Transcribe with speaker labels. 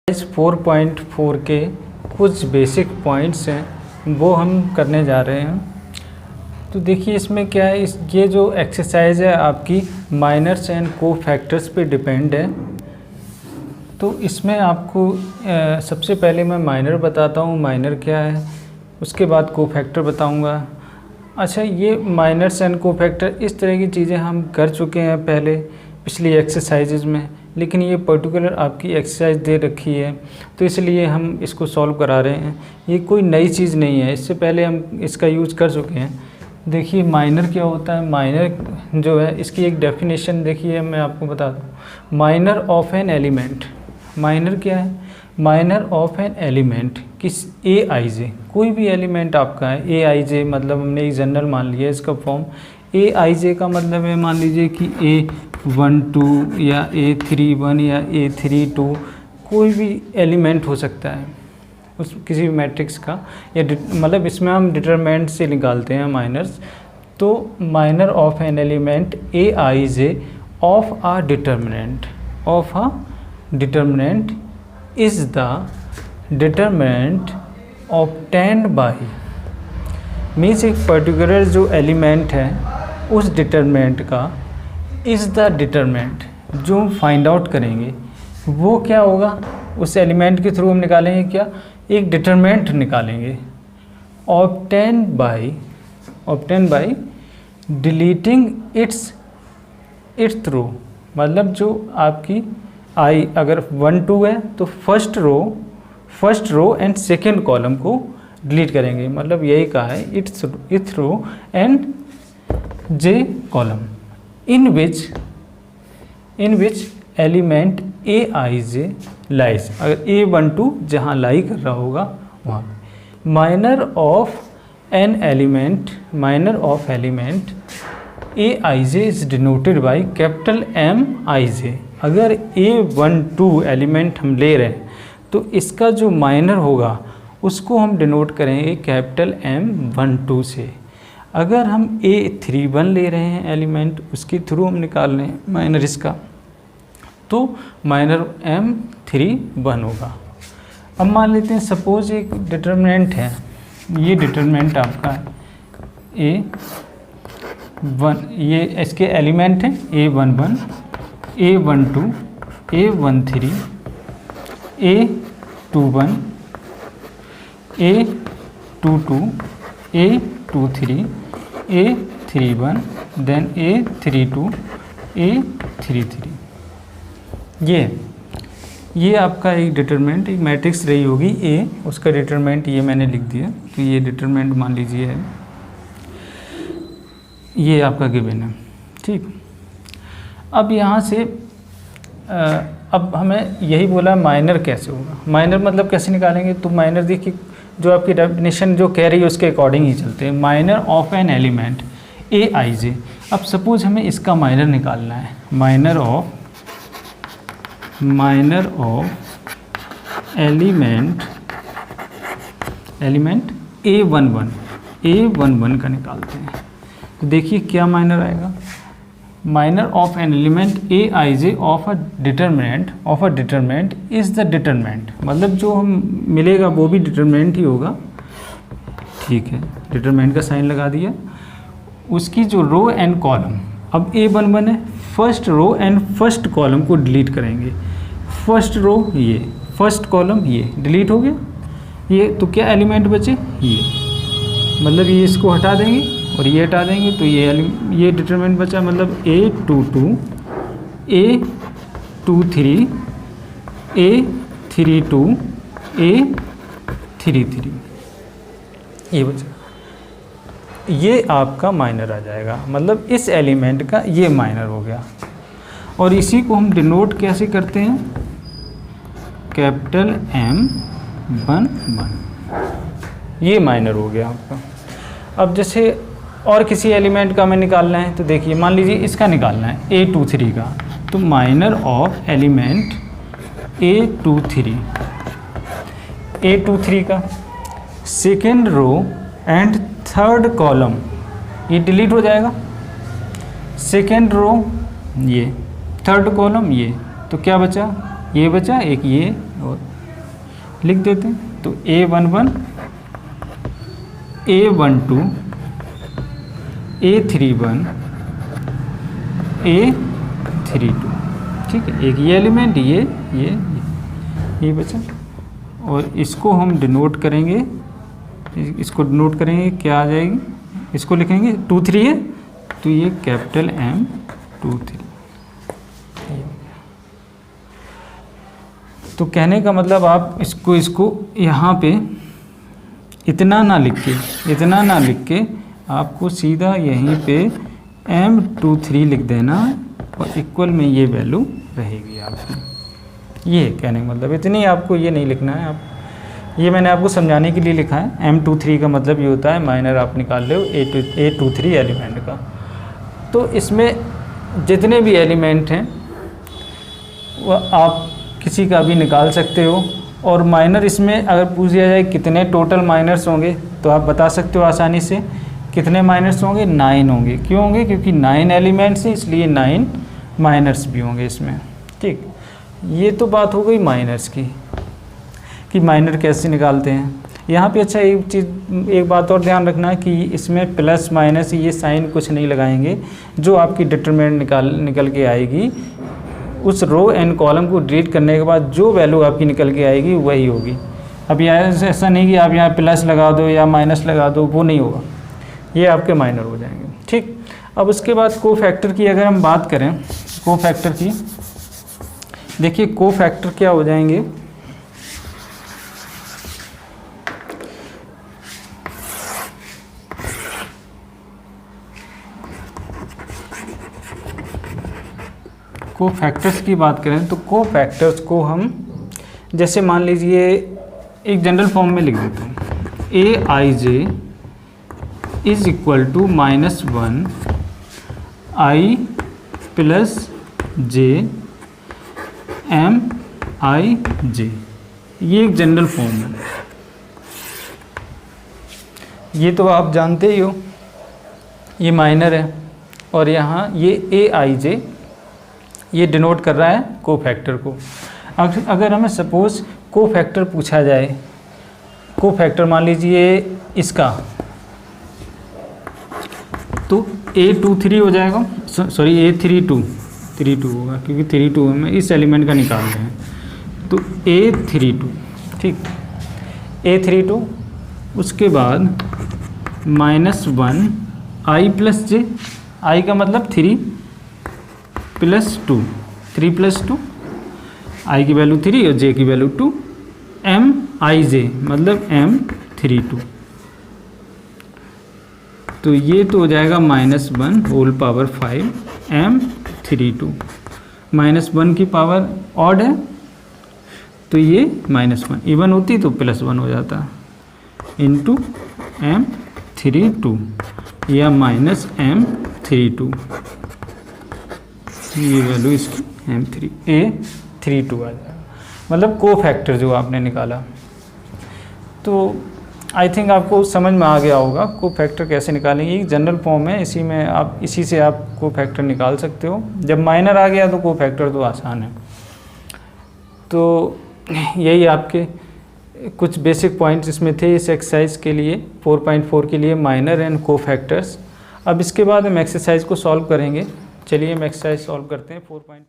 Speaker 1: इस 4.4 के कुछ बेसिक पॉइंट्स हैं वो हम करने जा रहे हैं। तो देखिए इसमें क्या है, ये जो एक्सरसाइज है आपकी माइनर्स एंड कोफैक्टर्स पे डिपेंड है। तो इसमें आपको सबसे पहले मैं माइनर बताता हूँ, माइनर क्या है, उसके बाद कोफैक्टर बताऊँगा। अच्छा, ये माइनर्स एंड कोफैक्टर इस तरह की चीज़ें हम कर चुके हैं पहले पिछली एक्सरसाइजेज में, लेकिन ये पर्टिकुलर आपकी एक्सरसाइज दे रखी है तो इसलिए हम इसको सॉल्व करा रहे हैं। ये कोई नई चीज़ नहीं है, इससे पहले हम इसका यूज़ कर चुके हैं। देखिए माइनर क्या होता है, माइनर जो है इसकी एक डेफिनेशन देखिए मैं आपको बता दूँ। Minor of an element, minor क्या है, माइनर ऑफ एन एलिमेंट किस ए आई जे, कोई भी एलिमेंट आपका है। ए आई जे मतलब हमने एक जनरल मान लिया इसका फॉर्म। ए आई जे का मतलब है मान लीजिए कि A12 या A31 या A32 कोई भी एलिमेंट हो सकता है उस किसी भी मैट्रिक्स का, या मतलब इसमें हम डिटरमिनेंट से निकालते हैं माइनर्स। तो minor of an element a i J of a determinant, of a determinant is the determinant obtained by, means एक पर्टिकुलर जो एलिमेंट है उस डिटरमिनेंट का इज़ द डिटरमिनेंट जो हम फाइंड आउट करेंगे वो क्या होगा, उस एलिमेंट के थ्रू हम निकालेंगे क्या, एक डिटरमिनेंट निकालेंगे। Obtain by deleting its through, मतलब जो आपकी आई अगर 1 2 है तो first row and second column को डिलीट करेंगे, मतलब यही कहा है its through and j column in which element a i j lies, अगर A12 जहाँ लाई कर रहा होगा वहाँ। Minor of element a i j is denoted by capital M i j. अगर A12 एलिमेंट हम ले रहे हैं तो इसका जो माइनर होगा उसको हम डिनोट करेंगे कैपिटल M12 से। अगर हम A31 ले रहे हैं एलिमेंट, उसके थ्रू हम निकाल रहे हैं माइनर इसका, तो माइनर M31 होगा। अब मान लेते हैं सपोज एक डिटरमिनेंट है, ये डिटरमिनेंट आपका A1, ये इसके एलिमेंट हैं A11 A12 A13 A21 A22 A23 A31 then A32 A33। ये आपका एक डिटरमिनेंट, एक मैट्रिक्स रही होगी A, उसका डिटरमिनेंट ये मैंने लिख दिया। तो ये डिटरमिनेंट मान लीजिए है, ये आपका गिवन है, ठीक। अब यहाँ से अब हमें यही बोला माइनर कैसे होगा, माइनर मतलब कैसे निकालेंगे। तो माइनर देखिए जो आपकी डेफिनेशन जो कह रही है उसके अकॉर्डिंग ही चलते हैं। Minor of an element a i जे, अब सपोज हमें इसका माइनर निकालना है, माइनर ऑफ एलिमेंट A11 का निकालते हैं। तो देखिए क्या माइनर आएगा, minor of an element a i J of a determinant is the determinant, मतलब जो हम मिलेगा वो भी डिटरमिनेंट ही होगा, ठीक है। डिटरमिनेंट का साइन लगा दिया, उसकी जो रो एंड कॉलम, अब A11 है, first row and first column को डिलीट करेंगे। फर्स्ट रो ये, फर्स्ट कॉलम ये डिलीट हो गया, ये तो क्या एलिमेंट बचे, ये मतलब ये इसको हटा देंगे और ये हटा देंगे तो ये डिटरमिनेंट बचा, मतलब A22 A23 A32 A33 ये बचा। ये आपका माइनर आ जाएगा, मतलब इस एलिमेंट का ये माइनर हो गया। और इसी को हम डिनोट कैसे करते हैं, कैपिटल M11, ये माइनर हो गया आपका। अब जैसे और किसी एलिमेंट का हमें निकालना है, तो देखिए मान लीजिए इसका निकालना है A23 का, तो माइनर ऑफ एलिमेंट A23 का second row and third column ये डिलीट हो जाएगा, सेकेंड रो ये, थर्ड कॉलम ये, तो क्या बचा, ये बचा एक ये और लिख देते हैं। तो A11, A12, A31, A32, ठीक है। एक ये एलिमेंट, ये बचा। और इसको हम डिनोट करेंगे, इसको डिनोट करेंगे, क्या आ जाएगी, इसको लिखेंगे 2 3 है तो ये कैपिटल M23। तो कहने का मतलब आप इसको यहाँ पे इतना ना लिख के आपको सीधा यहीं पे M23 लिख देना और इक्वल में ये वैल्यू रहेगी आपकी। ये कहने का मतलब इतनी, आपको ये नहीं लिखना है। आप ये मैंने आपको समझाने के लिए लिखा है। M23 का मतलब ये होता है माइनर आप निकाल रहे हो A23 एलिमेंट का। तो इसमें जितने भी एलिमेंट हैं वो आप किसी का भी निकाल सकते हो। और माइनर इसमें अगर पूछ दिया जाए कितने टोटल माइनर्स होंगे तो आप बता सकते हो आसानी से। कितने माइनर्स होंगे? 9 होंगे। क्यों होंगे? क्योंकि 9 एलिमेंट्स हैं, इसलिए 9 माइनर्स भी होंगे इसमें। ठीक, ये तो बात हो गई माइनर्स की कि माइनर कैसे निकालते हैं। यहाँ पे अच्छा एक बात और ध्यान रखना है कि इसमें प्लस माइनस ये साइन कुछ नहीं लगाएंगे। जो आपकी डिटरमिनेंट निकल के आएगी उस रो एंड कॉलम को डिलीट करने के बाद जो वैल्यू आपकी निकल के आएगी वही होगी। अब ऐसा नहीं कि आप यहाँ प्लस लगा दो या माइनस लगा दो, वो नहीं होगा, ये आपके माइनर हो जाएंगे। ठीक, अब उसके बाद कोफैक्टर की अगर हम बात करें, कोफैक्टर की, देखिए कोफैक्टर क्या हो जाएंगे। कोफैक्टर्स की बात करें तो कोफैक्टर्स को हम जैसे मान लीजिए एक जनरल फॉर्म में लिख देते हैं। Aij is equal to -1 I plus j Mij, ये एक जनरल फॉर्म है। ये तो आप जानते ही हो, ये माइनर है और यहाँ ये Aij ये डिनोट कर रहा है कोफैक्टर को। अगर हमें सपोज़ कोफैक्टर पूछा जाए, कोफैक्टर मान लीजिए इसका, तो A23 हो जाएगा, सॉरी A32 होगा क्योंकि 32 में इस एलिमेंट का निकाल रहे हैं। तो A32, ठीक, A32, उसके बाद -1 I प्लस j, I का मतलब 3 + 2, 3 + 2, I की वैल्यू 3 और j की वैल्यू 2, Mij मतलब M32। तो ये तो हो जाएगा -1 होल पावर 5 M32। -1 की पावर ऑड है तो ये -1, इवन होती तो +1 हो जाता, इंटू M32 या -M32, ये वैल्यू इसकी A32 आ जाएगा, मतलब कोफैक्टर जो आपने निकाला। तो आई थिंक आपको समझ में आ गया होगा कोफैक्टर कैसे निकालेंगे। एक जनरल फॉर्म है, इसी से आप कोफैक्टर निकाल सकते हो। जब माइनर आ गया तो कोफैक्टर तो आसान है। तो यही आपके कुछ बेसिक पॉइंट्स इसमें थे इस एक्सरसाइज के लिए, 4.4 के लिए, माइनर एंड कोफैक्टर्स। अब इसके बाद हम एक्सरसाइज को सॉल्व करेंगे। चलिए हम एक्सरसाइज सॉल्व करते हैं 4.